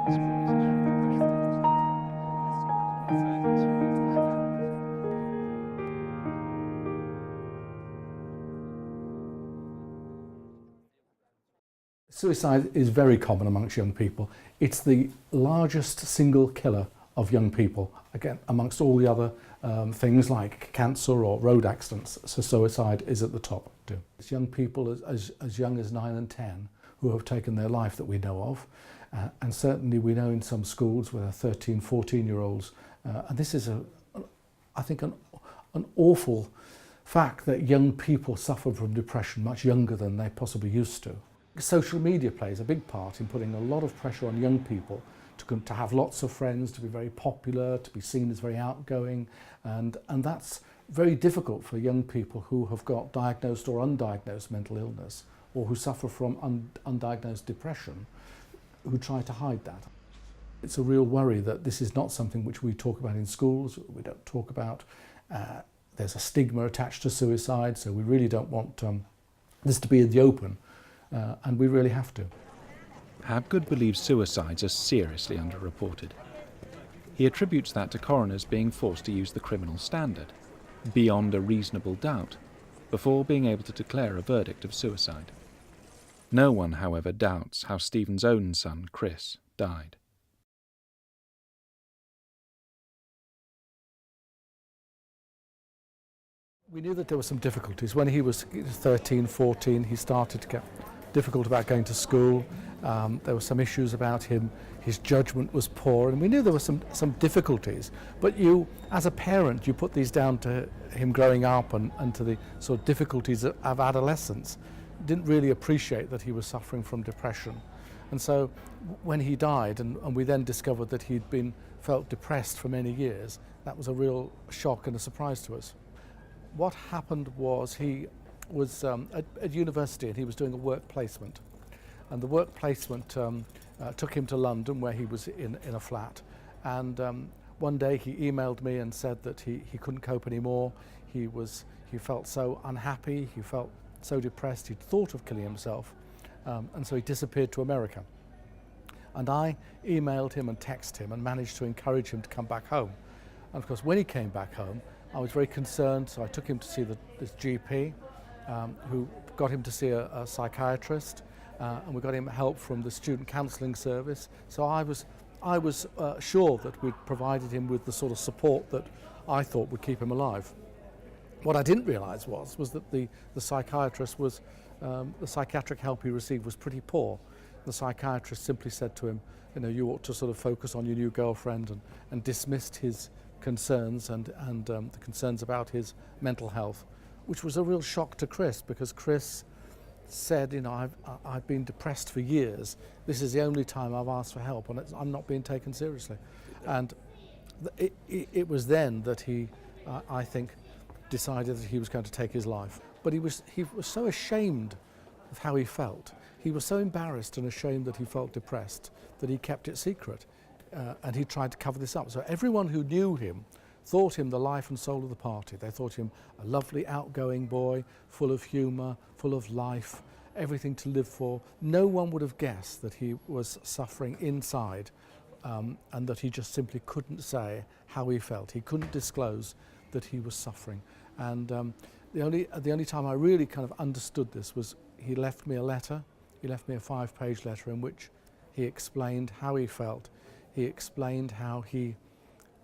Suicide is very common amongst young people. It's the largest single killer of young people, again, amongst all the other things like cancer or road accidents. So suicide is at the top too. It's young people as young as 9 and 10 who have taken their life that we know of. And certainly we know in some schools where 13, 14-year-olds, and this is, I think, an awful fact that young people suffer from depression much younger than they possibly used to. Social media plays a big part in putting a lot of pressure on young people to have lots of friends, to be very popular, to be seen as very outgoing, and that's very difficult for young people who have got diagnosed or undiagnosed mental illness, or who suffer from undiagnosed depression, who try to hide that. It's a real worry that this is not something which we talk about in schools, we don't talk about. There's a stigma attached to suicide, so we really don't want this to be in the open. And we really have to. Habgood believes suicides are seriously underreported. He attributes that to coroners being forced to use the criminal standard, beyond a reasonable doubt, before being able to declare a verdict of suicide. No one, however, doubts how Stephen's own son, Chris, died. We knew that there were some difficulties. When he was 13, 14, he started to get difficult about going to school. There were some issues about him. His judgment was poor, and we knew there were some difficulties. But you, as a parent, you put these down to him growing up and to the sort of difficulties of adolescence. Didn't really appreciate that he was suffering from depression. And so when he died, and we then discovered that he'd felt depressed for many years, that was a real shock and a surprise to us. What happened was he was at university, and he was doing a work placement, and the work placement took him to London, where he was in a flat, and one day he emailed me and said that he couldn't cope anymore. He felt so unhappy, he felt so depressed, he'd thought of killing himself, and so he disappeared to America. And I emailed him and texted him and managed to encourage him to come back home. And of course, when he came back home, I was very concerned, so I took him to see this GP, who got him to see a psychiatrist, and we got him help from the student counselling service. So I was sure that we'd provided him with the sort of support that I thought would keep him alive. What I didn't realise was that the psychiatrist was, the psychiatric help he received was pretty poor. The psychiatrist simply said to him, you know, you ought to sort of focus on your new girlfriend, and dismissed his concerns and the concerns about his mental health, which was a real shock to Chris, because Chris said, you know, I've been depressed for years. This is the only time I've asked for help, and I'm not being taken seriously. And it was then that he, I think, decided that he was going to take his life. But he was so ashamed of how he felt. He was so embarrassed and ashamed that he felt depressed that he kept it secret, and he tried to cover this up. So everyone who knew him thought him the life and soul of the party. They thought him a lovely, outgoing boy, full of humour, full of life, everything to live for. No one would have guessed that he was suffering inside, and that he just simply couldn't say how he felt. He couldn't disclose that he was suffering. And the only time I really kind of understood this was he left me a letter. He left me a 5-page letter in which he explained how he felt. He explained how he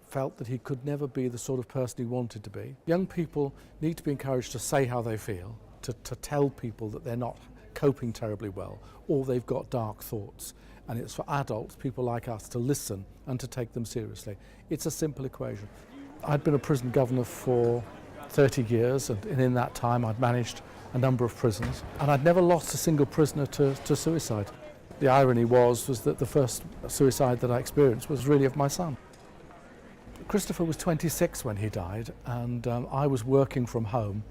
felt that he could never be the sort of person he wanted to be. Young people need to be encouraged to say how they feel, to tell people that they're not coping terribly well, or they've got dark thoughts. And it's for adults, people like us, to listen and to take them seriously. It's a simple equation. I'd been a prison governor for 30 years, and in that time I'd managed a number of prisons, and I'd never lost a single prisoner to suicide. The irony was that the first suicide that I experienced was really of my son. Christopher was 26 when he died, and I was working from home,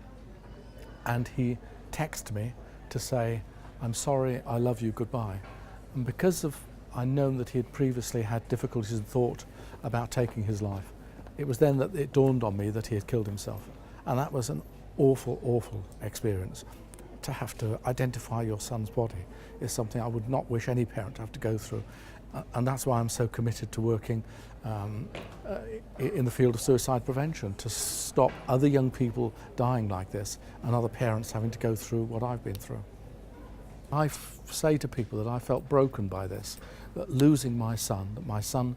and he texted me to say, "I'm sorry, I love you, goodbye." And because I'd known that he had previously had difficulties and thought about taking his life, it was then that it dawned on me that he had killed himself. And that was an awful, awful experience. To have to identify your son's body is something I would not wish any parent to have to go through. And that's why I'm so committed to working in the field of suicide prevention, to stop other young people dying like this and other parents having to go through what I've been through. I say to people that I felt broken by this, that losing my son, that my son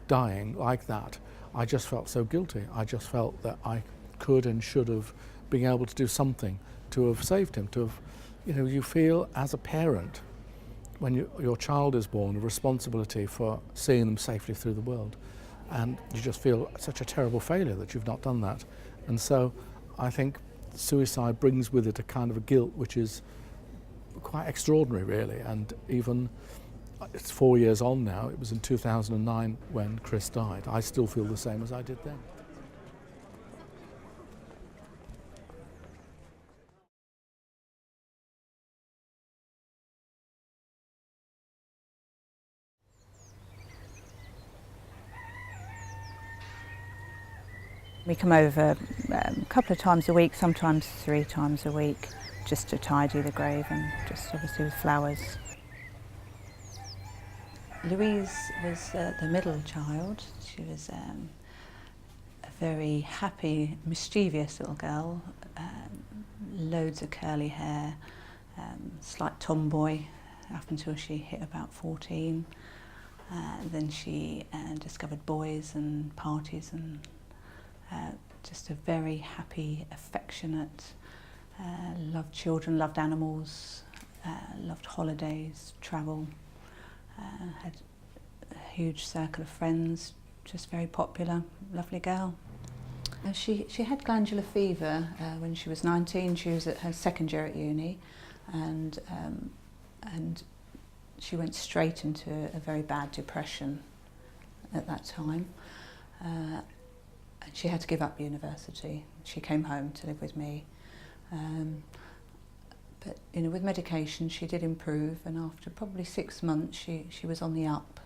dying like that, I just felt so guilty. I just felt that I could and should have been able to do something to have saved him, to have, you feel as a parent when your child is born, a responsibility for seeing them safely through the world. And you just feel such a terrible failure that you've not done that. And so I think suicide brings with it a kind of a guilt which is quite extraordinary, really. And even, it's 4 years on now, it was in 2009 when Chris died. I still feel the same as I did then. We come over a couple of times a week, sometimes 3 times a week, just to tidy the grave and just obviously with flowers. Louise was the middle child. She was a very happy, mischievous little girl, loads of curly hair, slight tomboy up until she hit about 14. Then she discovered boys and parties and just a very happy, affectionate, loved children, loved animals, loved holidays, travel, had a huge circle of friends, just very popular, lovely girl. She had glandular fever when she was 19. She was at her second year at uni, and she went straight into a very bad depression at that time. And she had to give up university. She came home to live with me. But with medication she did improve, and after probably 6 months she was on the up.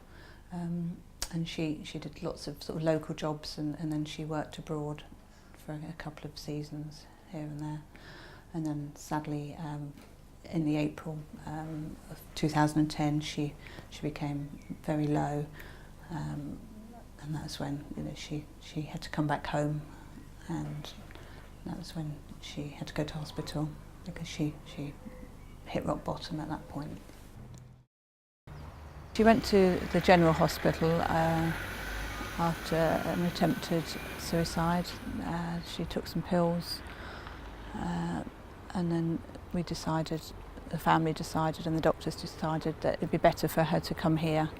And she did lots of sort of local jobs, and then she worked abroad for a couple of seasons here and there. And then sadly in the April of 2010 she became very low. And that's when she had to come back home, and that was when she had to go to hospital because she hit rock bottom at that point. She went to the general hospital after an attempted suicide. She took some pills, and then the family decided and the doctors decided that it'd be better for her to come here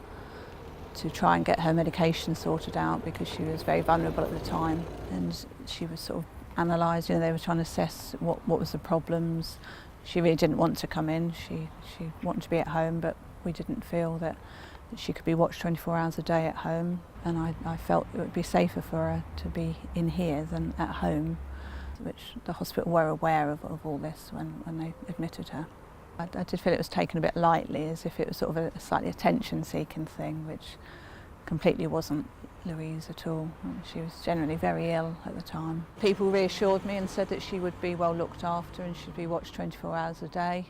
to try and get her medication sorted out, because she was very vulnerable at the time, and she was sort of analysed. They were trying to assess what was the problems. She really didn't want to come in. She wanted to be at home, but we didn't feel that she could be watched 24 hours a day at home, and I felt it would be safer for her to be in here than at home, which the hospital were aware of all this when they admitted her. I did feel it was taken a bit lightly, as if it was sort of a slightly attention-seeking thing, which completely wasn't Louise at all. She was generally very ill at the time. People reassured me and said that she would be well looked after and she'd be watched 24 hours a day.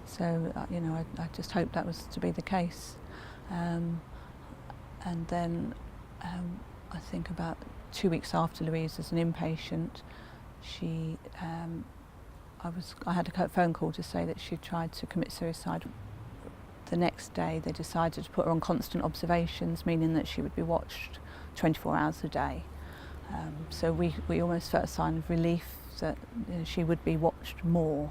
So, I just hoped that was to be the case. And then I think about 2 weeks after Louise was an inpatient, I had a phone call to say that she'd tried to commit suicide. The next day they decided to put her on constant observations, meaning that she would be watched 24 hours a day. So we almost felt a sign of relief that she would be watched more.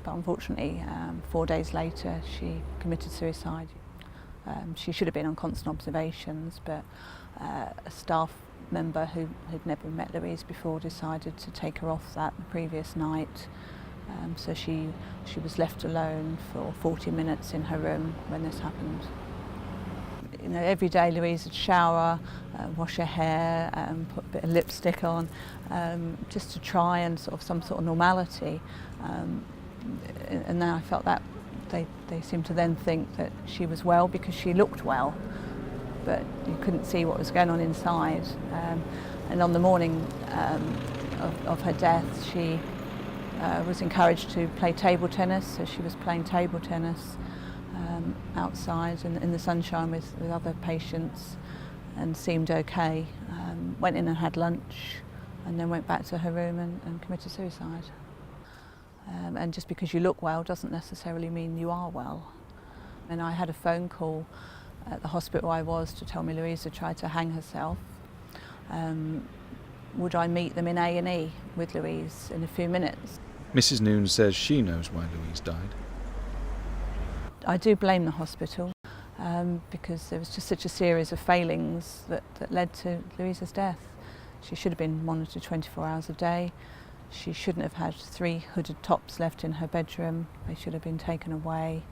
But unfortunately, 4 days later she committed suicide. She should have been on constant observations, but a staff member who had never met Louise before decided to take her off that the previous night. So she was left alone for 40 minutes in her room when this happened. Every day Louise would shower, wash her hair, put a bit of lipstick on, just to try and some sort of normality. And then I felt that they seemed to then think that she was well because she looked well, but you couldn't see what was going on inside. And on the morning of her death, she was encouraged to play table tennis, so she was playing table tennis. outside in the sunshine with other patients and seemed okay. Went in and had lunch and then went back to her room and committed suicide. And just because you look well doesn't necessarily mean you are well. And I had a phone call at the hospital I was to tell me Louisa tried to hang herself. Would I meet them in A&E with Louise in a few minutes? Mrs. Noon says she knows why Louise died. I do blame the hospital because there was just such a series of failings that led to Louisa's death. She should have been monitored 24 hours a day. She shouldn't have had 3 hooded tops left in her bedroom. They should have been taken away.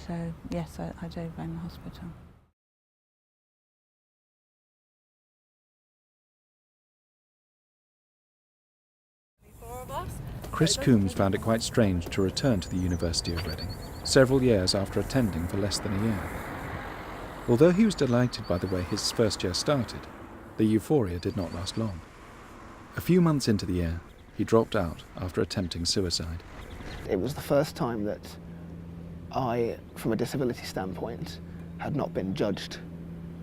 So yes, I do blame the hospital. Chris Coombs found it quite strange to return to the University of Reading, several years after attending for less than a year. Although he was delighted by the way his first year started, the euphoria did not last long. A few months into the year, he dropped out after attempting suicide. It was the first time that I, from a disability standpoint, had not been judged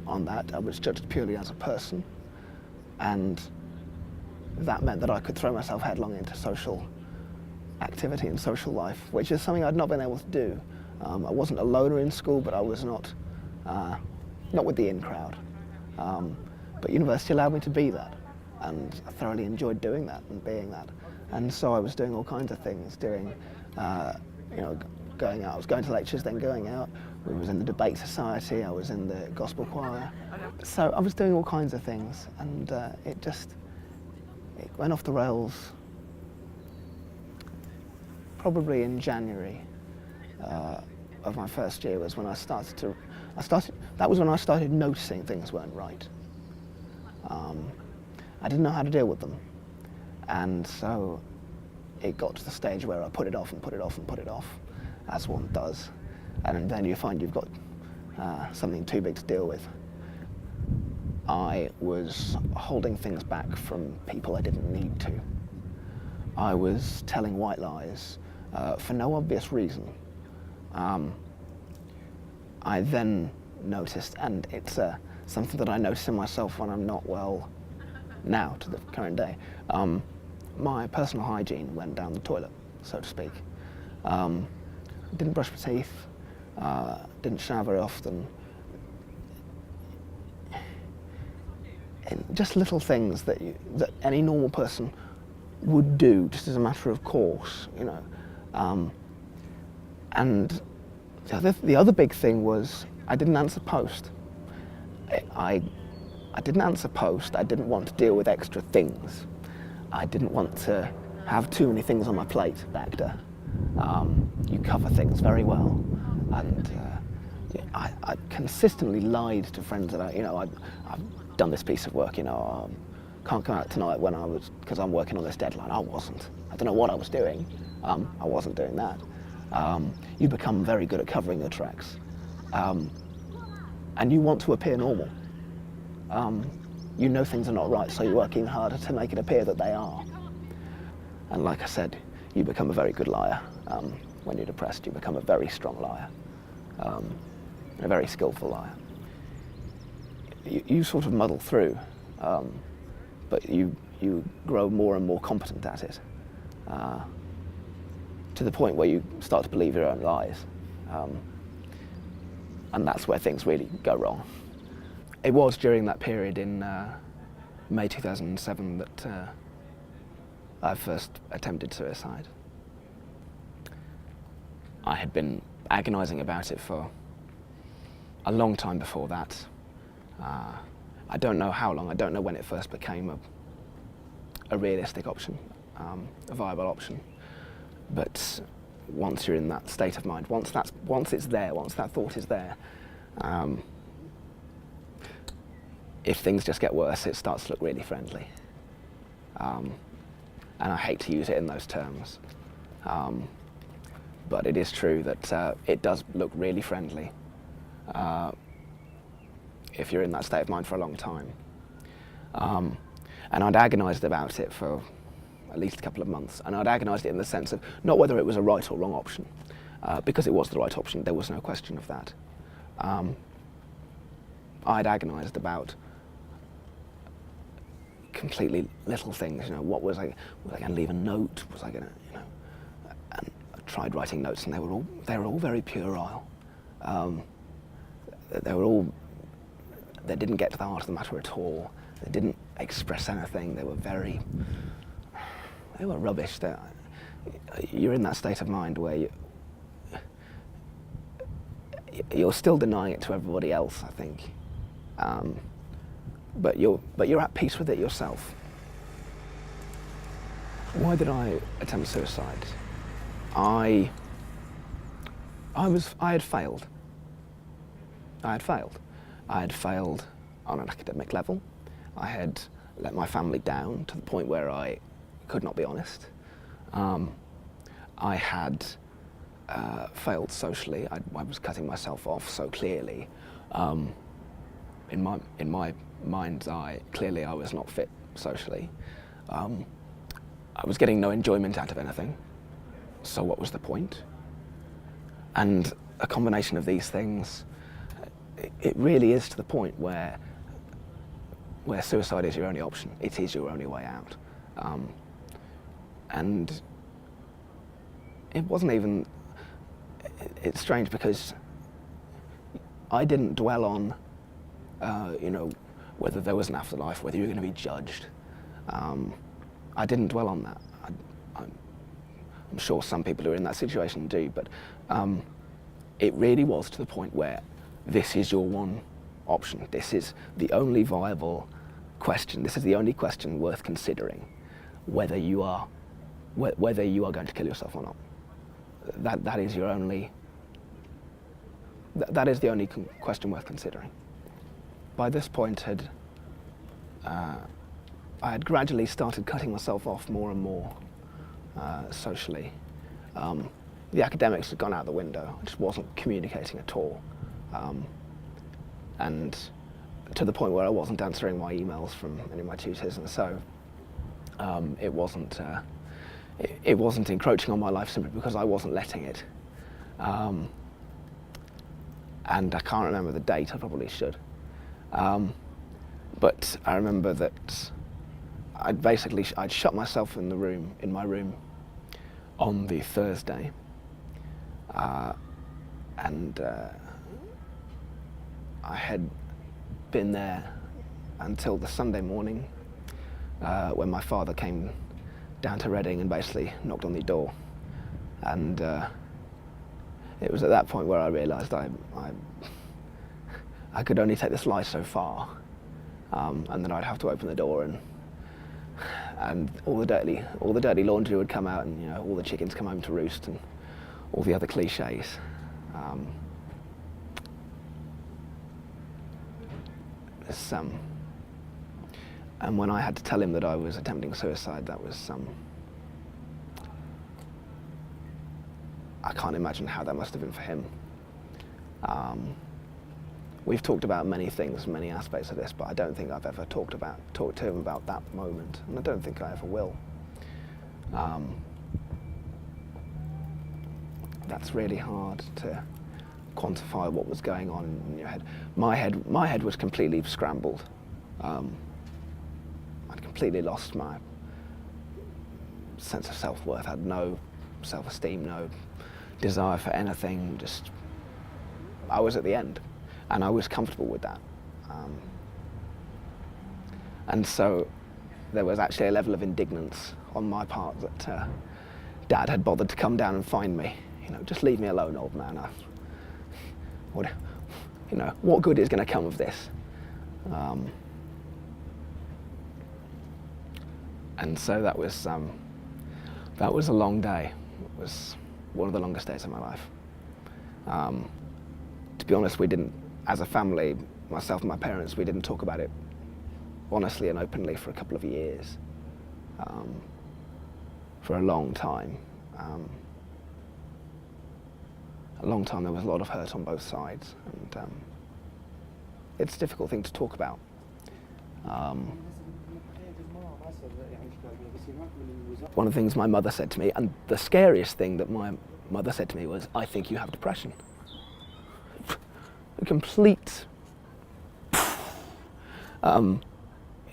on that. I was judged purely as a person, and that meant that I could throw myself headlong into social activity and social life, which is something I'd not been able to do. I wasn't a loner in school, but I was not with the in crowd. But university allowed me to be that, and I thoroughly enjoyed doing that and being that. And so I was doing all kinds of things, going out. I was going to lectures, then going out. We was in the debate society. I was in the gospel choir. So I was doing all kinds of things, and it went off the rails probably in January of my first year. Was when that was when I started noticing things weren't right. I didn't know how to deal with them, and so it got to the stage where I put it off and put it off and put it off, as one does, and then you find you've got something too big to deal with. I was holding things back from people I didn't need to. I was telling white lies for no obvious reason. I then noticed, and it's something that I notice in myself when I'm not well now to the current day, my personal hygiene went down the toilet, so to speak. Didn't brush my teeth, didn't shower very often. And just little things that any normal person would do just as a matter of course, you know. And the other big thing was I didn't answer post. I didn't answer post. I didn't want to deal with extra things. I didn't want to have too many things on my plate back there. You cover things very well, and I consistently lied to friends that I've done this piece of work. Can't come out tonight because I'm working on this deadline. I wasn't. I don't know what I was doing. I wasn't doing that. You become very good at covering your tracks, and you want to appear normal. You know things are not right, so you're working harder to make it appear that they are. And like I said, you become a very good liar. When you're depressed, you become a very strong liar, a very skillful liar. You sort of muddle through, but you grow more and more competent at it, to the point where you start to believe your own lies. And that's where things really go wrong. It was during that period in May 2007 that I first attempted suicide. I had been agonising about it for a long time before that. I don't know how long, I don't know when it first became a realistic option, a viable option. But once you're in that state of mind, once it's there, once that thought is there, if things just get worse, it starts to look really friendly. And I hate to use it in those terms. But it is true that it does look really friendly if you're in that state of mind for a long time. And I'd agonised about it for at least a couple of months, and I'd agonised it in the sense of not whether it was a right or wrong option, because it was the right option. There was no question of that. I'd agonised about completely little things. You know, what was I going to leave a note? Was I going to, you know? And I tried writing notes, and they were all very puerile. They didn't get to the heart of the matter at all. They didn't express anything. They were rubbish. You're in that state of mind where you're still denying it to everybody else, I think. But you're at peace with it yourself. Why did I attempt suicide? I had failed. I had failed on an academic level. I had let my family down to the point where I could not be honest. I had failed socially. I was cutting myself off so clearly. In my mind's eye, clearly I was not fit socially. I was getting no enjoyment out of anything. So what was the point? And a combination of these things, it really is to the point where suicide is your only option. It is your only way out. And it wasn't even, it's strange because I didn't dwell on, whether there was an afterlife, whether you were going to be judged. I didn't dwell on that. I'm sure some people who are in that situation do, but it really was to the point where this is your one option. This is the only viable question. This is the only question worth considering, whether you are going to kill yourself or not. That is your only. That is the only question worth considering. By this point, I had gradually started cutting myself off more and more socially. The academics had gone out the window. I just wasn't communicating at all. And to the point where I wasn't answering my emails from any of my tutors, and so it wasn't encroaching on my life simply because I wasn't letting it. And I can't remember the date. I probably should. But I remember that I'd shut myself in my room on the Thursday, and I had been there until the Sunday morning, when my father came down to Reading and basically knocked on the door. And it was at that point where I realised I could only take this lie so far, and then I'd have to open the door, and all the dirty laundry would come out, and all the chickens come home to roost, and all the other cliches. And when I had to tell him that I was attempting suicide, that was I can't imagine how that must have been for him. We've talked about many things, many aspects of this, but I don't think I've ever talked to him about that moment, and I don't think I ever will. That's really hard to quantify what was going on in your head. My head was completely scrambled. I'd completely lost my sense of self-worth. I had no self-esteem, no desire for anything. Just, I was at the end, and I was comfortable with that. And so there was actually a level of indignance on my part that Dad had bothered to come down and find me. Just leave me alone, old man. What good is going to come of this? And so that was a long day. It was one of the longest days of my life. To be honest, we didn't, as a family, myself and my parents, we didn't talk about it honestly and openly for a couple of years. For a long time. There was a lot of hurt on both sides, and it's a difficult thing to talk about. One of the things my mother said to me, and the scariest thing that my mother said to me was, "I think you have depression." A complete,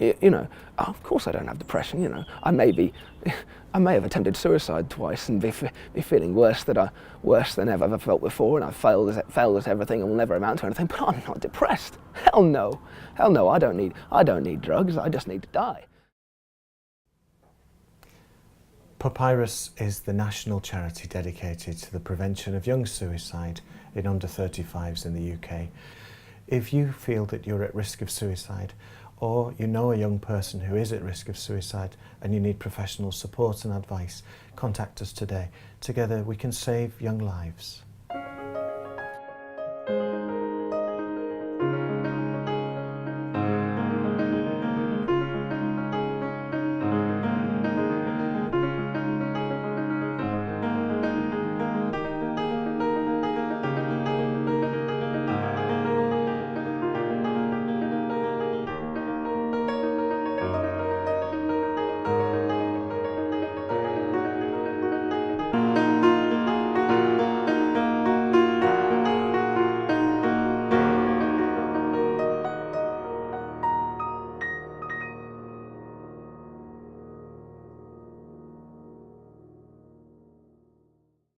you know, of course I don't have depression, you know. I may have attempted suicide twice and be feeling worse than I've ever felt before, and I've failed at everything and will never amount to anything, but I'm not depressed. Hell no, I don't need drugs, I just need to die. Papyrus is the national charity dedicated to the prevention of young suicide in under 35s in the UK. If you feel that you're at risk of suicide, or you know a young person who is at risk of suicide and you need professional support and advice, contact us today. Together we can save young lives.